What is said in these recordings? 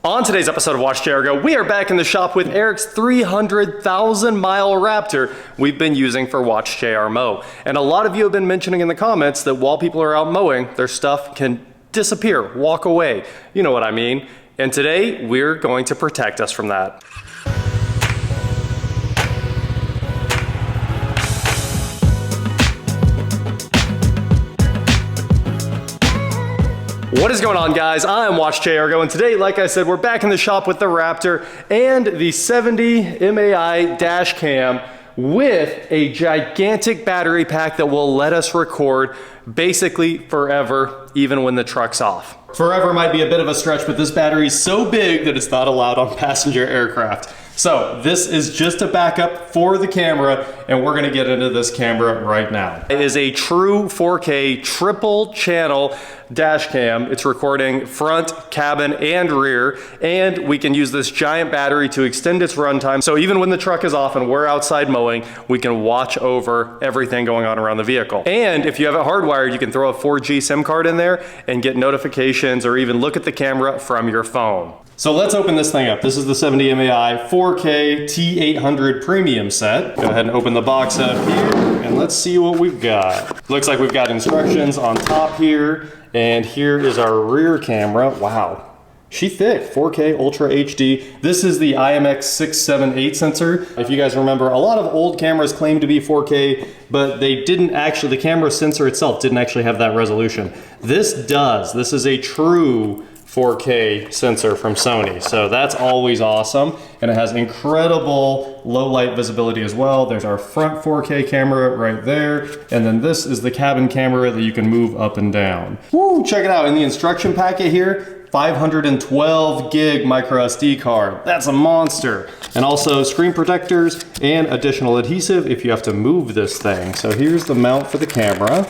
On today's episode of WatchJRGo, we are back in the shop with Eric's 300,000-mile Raptor we've been using for WatchJRMow. And a lot of you have been mentioning in the comments that while people are out mowing, their stuff can disappear, walk away. You know what I mean. And today, we're going to protect us from that. What is going on, guys? I'm WatchJRGo, and today, like I said, we're back in the shop with the Raptor and the 70 MAI dash cam with a gigantic battery pack that will let us record basically forever, even when the truck's off. Forever might be a bit of a stretch, but this battery is so big that it's not allowed on passenger aircraft. So this is just a backup for the camera, and we're gonna get into this camera right now. It is a true 4K triple channel dash cam. It's recording front, cabin, and rear, and we can use this giant battery to extend its runtime. So even when the truck is off and we're outside mowing, we can watch over everything going on around the vehicle. And if you have it hardwired, you can throw a 4G SIM card in there and get notifications or even look at the camera from your phone. So let's open this thing up. This is the 70 MAI 4K T800 premium set. Go ahead and open the box up here and let's see what we've got. Looks like we've got instructions on top here, and here is our rear camera. Wow, she thick, 4K Ultra HD. This is the IMX678 sensor. If you guys remember, a lot of old cameras claim to be 4K, but they didn't actually, the camera sensor itself didn't actually have that resolution. This does. This is a true 4K sensor from Sony, so that's always awesome, and it has incredible low light visibility as well. There's our front 4K camera right there, and then this is the cabin camera that you can move up and down. Woo, check it out. In the instruction packet here, 512 gig micro SD card. That's a monster. And also screen protectors and additional adhesive if you have to move this thing. So here's the mount for the camera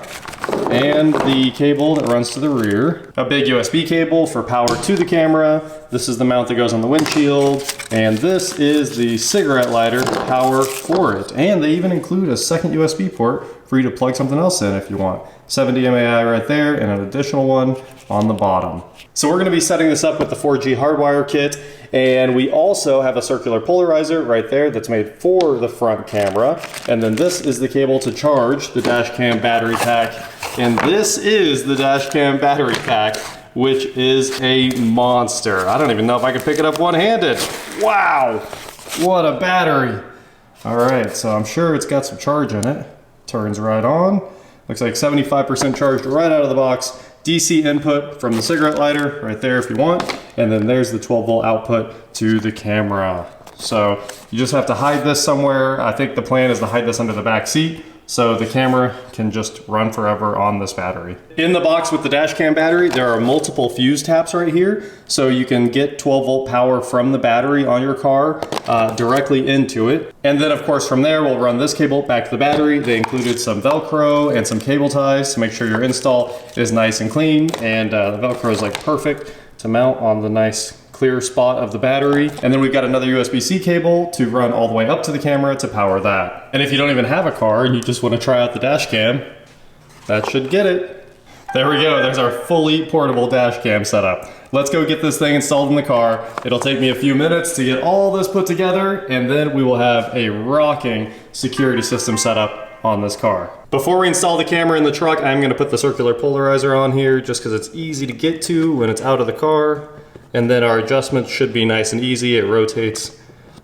and the cable that runs to the rear. A big USB cable for power to the camera. This is the mount that goes on the windshield. And this is the cigarette lighter power for it. And they even include a second USB port for you to plug something else in if you want. 70 MAI right there and an additional one on the bottom. So we're gonna be setting this up with the 4G hardwire kit, and we also have a circular polarizer right there that's made for the front camera. And then this is the cable to charge the dash cam battery pack. And this is the dash cam battery pack, which is a monster. I don't even know if I can pick it up one-handed. Wow, what a battery. All right, so I'm sure it's got some charge in it. Turns right on. Looks like 75% charged right out of the box. DC input from the cigarette lighter right there if you want. And then there's the 12 volt output to the camera. So you just have to hide this somewhere. I think the plan is to hide this under the back seat, so the camera can just run forever on this battery. In the box with the dash cam battery, there are multiple fuse taps right here, so you can get 12 volt power from the battery on your car directly into it. And then of course from there, we'll run this cable back to the battery. They included some Velcro and some cable ties to make sure your install is nice and clean, and the Velcro is like perfect to mount on the nice clear spot of the battery. And then we've got another USB-C cable to run all the way up to the camera to power that. And if you don't even have a car and you just want to try out the dash cam, that should get it. There we go, there's our fully portable dash cam setup. Let's go get this thing installed in the car. It'll take me a few minutes to get all this put together, and then we will have a rocking security system set up on this car. Before we install the camera in the truck, I'm gonna put the circular polarizer on here just because it's easy to get to when it's out of the car. And then our adjustments should be nice and easy. It rotates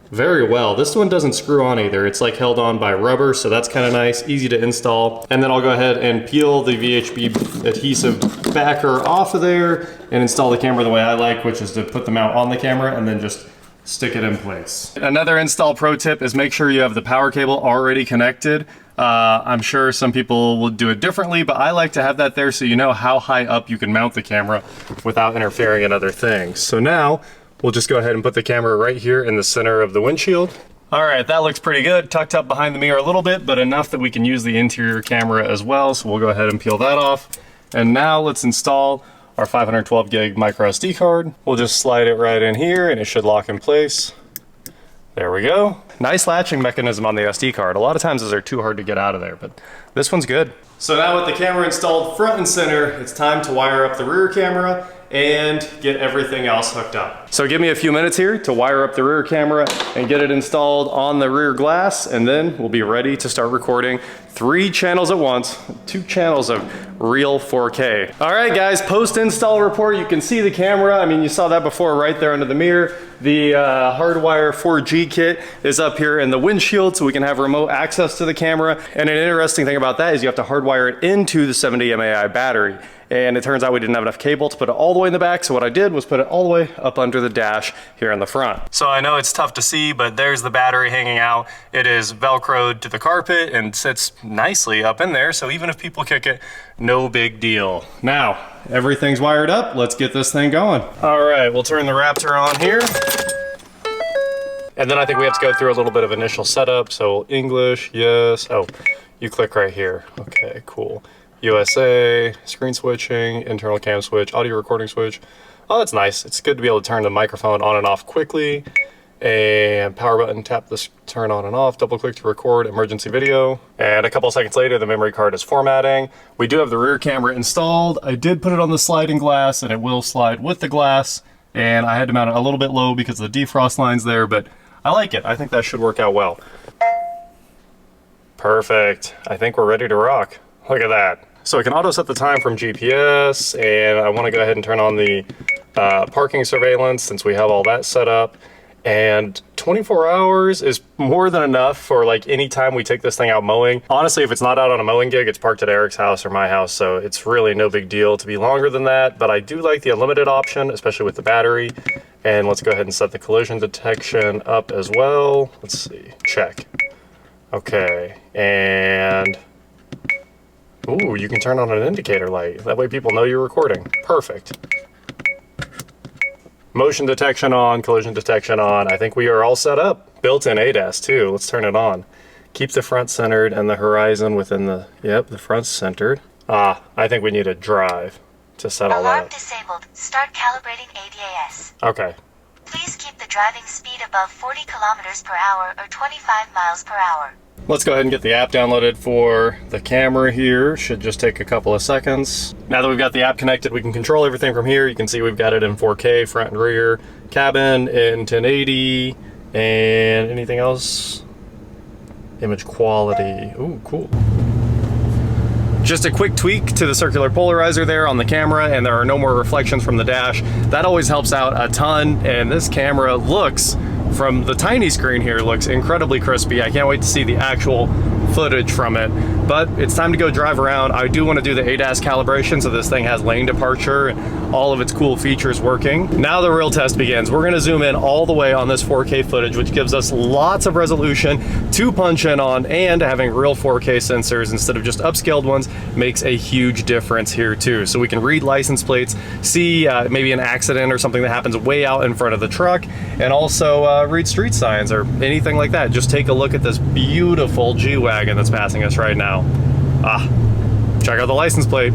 very well. This one doesn't screw on either. It's like held on by rubber, so that's kind of nice, easy to install. And then I'll go ahead and peel the VHB adhesive backer off of there and install the camera the way I like, which is to put the mount on the camera and then just stick it in place. Another install pro tip is make sure you have the power cable already connected. I'm sure some people will do it differently, but I like to have that there so you know how high up you can mount the camera without interfering in other things. So now we'll just go ahead and put the camera right here in the center of the windshield. All right, that looks pretty good. Tucked up behind the mirror a little bit, but enough that we can use the interior camera as well. So we'll go ahead and peel that off. And now let's install our 512 gig micro SD card. We'll just slide it right in here and it should lock in place. There we go. Nice latching mechanism on the SD card. A lot of times those are too hard to get out of there, but this one's good. So now with the camera installed front and center, it's time to wire up the rear camera and get everything else hooked up. So give me a few minutes here to wire up the rear camera and get it installed on the rear glass, and then we'll be ready to start recording 3 channels at once, 2 channels of real 4K. All right guys, post-install report. You can see the camera. I mean, you saw that before right there under the mirror. The hardwire 4G kit is up here in the windshield so we can have remote access to the camera. And an interesting thing about that is you have to hardwire it into the 70 mAh battery. And it turns out we didn't have enough cable to put it all the way in the back, so what I did was put it all the way up under the dash here in the front. So I know it's tough to see, but there's the battery hanging out. It is Velcroed to the carpet and sits nicely up in there, so even if people kick it, no big deal. Now, everything's wired up. Let's get this thing going. All right, we'll turn the Raptor on here. And then I think we have to go through a little bit of initial setup. So English, yes. Oh, you click right here. Okay, cool. USA, screen switching, internal cam switch, audio recording switch. Oh, that's nice. It's good to be able to turn the microphone on and off quickly. And power button, tap this, turn on and off, double click to record emergency video. And a couple seconds later, the memory card is formatting. We do have the rear camera installed. I did put it on the sliding glass and it will slide with the glass. And I had to mount it a little bit low because of the defrost lines there, but I like it. I think that should work out well. Perfect. I think we're ready to rock. Look at that. So I can auto set the time from GPS, and I want to go ahead and turn on the parking surveillance since we have all that set up. And 24 hours is more than enough for like any time we take this thing out mowing. Honestly, if it's not out on a mowing gig, it's parked at Eric's house or my house, so it's really no big deal to be longer than that. But I do like the unlimited option, especially with the battery. And let's go ahead and set the collision detection up as well. Let's see, check. Okay, and ooh, you can turn on an indicator light. That way people know you're recording. Perfect. Motion detection on, collision detection on. I think we are all set up. Built-in ADAS too. Let's turn it on. Keep the front centered and the horizon within the, yep, the front's centered. Ah, I think we need a drive to set all that up. Alarm disabled. Start calibrating ADAS. Okay. Please keep the driving speed above 40 kilometers per hour or 25 miles per hour. Let's go ahead and get the app downloaded for the camera here. Should just take a couple of seconds. Now that we've got the app connected, we can control everything from here. You can see we've got it in 4K, front and rear, cabin in 1080, and anything else? Image quality. Ooh, cool. Just a quick tweak to the circular polarizer there on the camera, and there are no more reflections from the dash. That always helps out a ton, and this camera looks, from the tiny screen here, looks incredibly crispy. I can't wait to see the actual footage from it. But it's time to go drive around. I do want to do the ADAS calibration so this thing has lane departure and all of its cool features working. Now the real test begins. We're going to zoom in all the way on this 4K footage, which gives us lots of resolution to punch in on, and having real 4K sensors instead of just upscaled ones makes a huge difference here too. So we can read license plates, see maybe an accident or something that happens way out in front of the truck, and also read street signs or anything like that. Just take a look at this beautiful G-Wagon that's passing us right now. Ah, check out the license plate.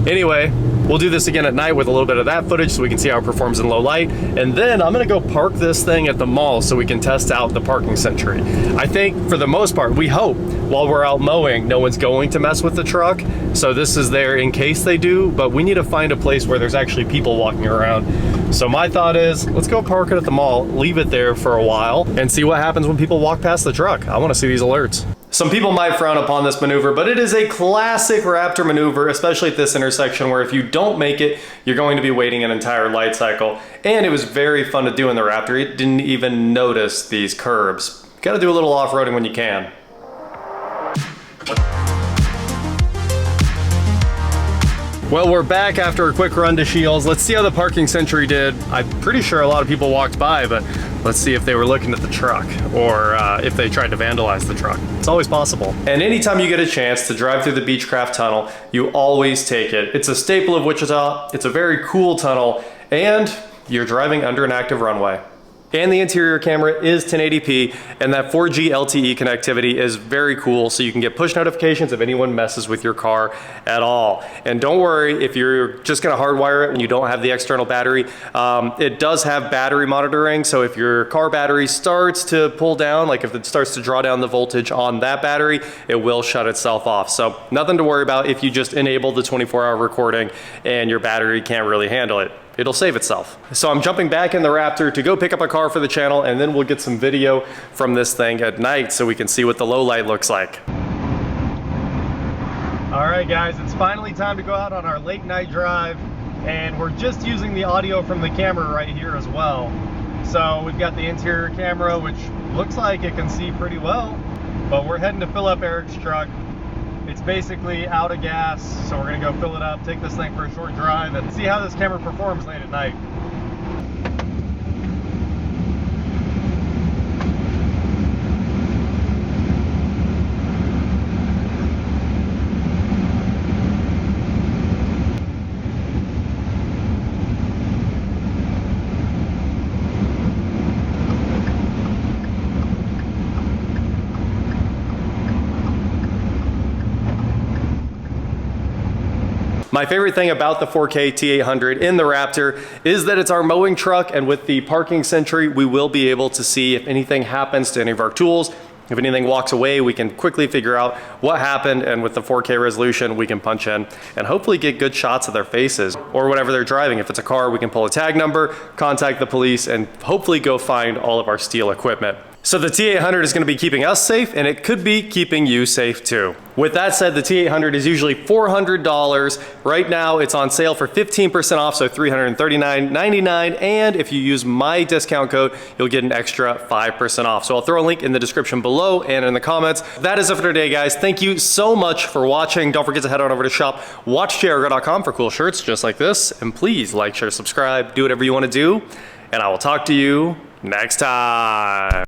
Anyway, we'll do this again at night with a little bit of that footage so we can see how it performs in low light. And then I'm gonna go park this thing at the mall so we can test out the parking sentry. I think for the most part, we hope while we're out mowing, no one's going to mess with the truck. So this is there in case they do, but we need to find a place where there's actually people walking around. So my thought is, let's go park it at the mall, leave it there for a while, and see what happens when people walk past the truck. I wanna see these alerts. Some people might frown upon this maneuver, but it is a classic Raptor maneuver, especially at this intersection where if you don't make it, you're going to be waiting an entire light cycle. And it was very fun to do in the Raptor. It didn't even notice these curbs. Gotta do a little off-roading when you can. Well, we're back after a quick run to Shields. Let's see how the parking sentry did. I'm pretty sure a lot of people walked by, but let's see if they were looking at the truck or if they tried to vandalize the truck. It's always possible. And anytime you get a chance to drive through the Beechcraft Tunnel, you always take it. It's a staple of Wichita. It's a very cool tunnel, and you're driving under an active runway. And the interior camera is 1080p, and that 4G LTE connectivity is very cool, so you can get push notifications if anyone messes with your car at all. And don't worry if you're just gonna hardwire it and you don't have the external battery. It does have battery monitoring, so if your car battery starts to pull down, like if it starts to draw down the voltage on that battery, it will shut itself off. So nothing to worry about if you just enable the 24-hour recording and your battery can't really handle it. It'll save itself. So I'm jumping back in the Raptor to go pick up a car for the channel, and then we'll get some video from this thing at night so we can see what the low light looks like. All right guys, it's finally time to go out on our late night drive, and we're just using the audio from the camera right here as well. So we've got the interior camera, which looks like it can see pretty well, but we're heading to fill up Eric's truck. It's basically out of gas, so we're gonna go fill it up, take this thing for a short drive, and see how this camera performs late at night. My favorite thing about the 4K T800 in the Raptor is that it's our mowing truck, and with the parking sentry, we will be able to see if anything happens to any of our tools. If anything walks away, we can quickly figure out what happened, and with the 4K resolution, we can punch in and hopefully get good shots of their faces or whatever they're driving. If it's a car, we can pull a tag number, contact the police, and hopefully go find all of our steel equipment. So the T800 is going to be keeping us safe, and it could be keeping you safe too. With that said, the T800 is usually $400. Right now it's on sale for 15% off, so $339.99, and if you use my discount code, you'll get an extra 5% off. So I'll throw a link in the description below and in the comments. That is it for today, guys. Thank you so much for watching. Don't forget to head on over to shop WatchJRGo.com for cool shirts just like this, and please like, share, subscribe, do whatever you want to do, and I will talk to you next time.